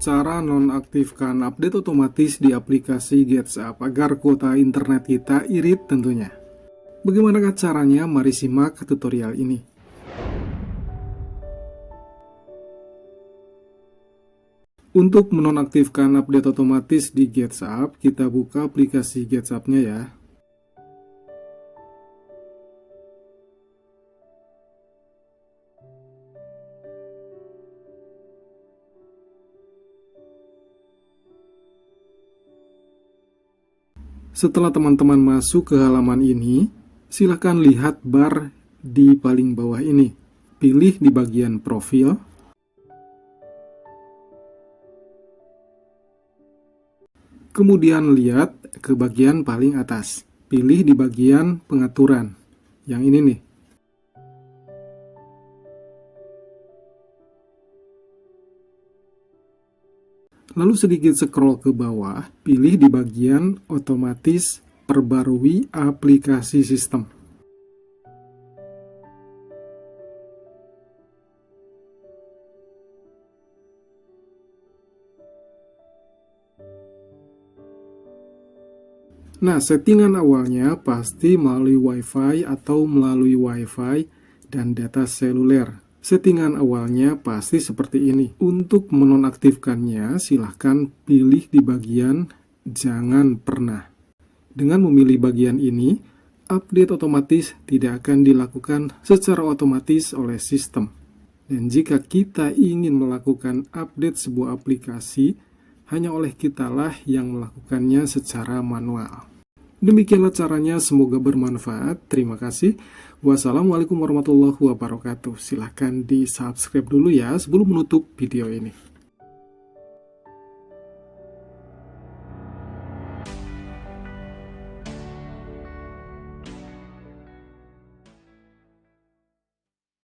cara nonaktifkan update otomatis di aplikasi GetSap agar kuota internet kita irit tentunya. Bagaimanakah caranya? Mari simak tutorial ini. Untuk menonaktifkan update otomatis di GetSap, kita buka aplikasi GetSap-nya ya. Setelah teman-teman masuk ke halaman ini, silakan lihat bar di paling bawah ini. Pilih di bagian profil. Kemudian lihat ke bagian paling atas. Pilih di bagian pengaturan. Yang ini nih. Lalu sedikit scroll ke bawah, pilih di bagian otomatis perbarui aplikasi sistem. Nah, settingan awalnya pasti melalui WiFi atau melalui WiFi dan data seluler. Settingan awalnya pasti seperti ini. Untuk menonaktifkannya, silahkan pilih di bagian jangan pernah. Dengan memilih bagian ini, update otomatis tidak akan dilakukan secara otomatis oleh sistem. Dan jika kita ingin melakukan update sebuah aplikasi, hanya oleh kitalah yang melakukannya secara manual. Demikianlah caranya, semoga bermanfaat. Terima kasih. Wassalamualaikum warahmatullahi wabarakatuh. Silahkan di subscribe dulu ya sebelum menutup video ini.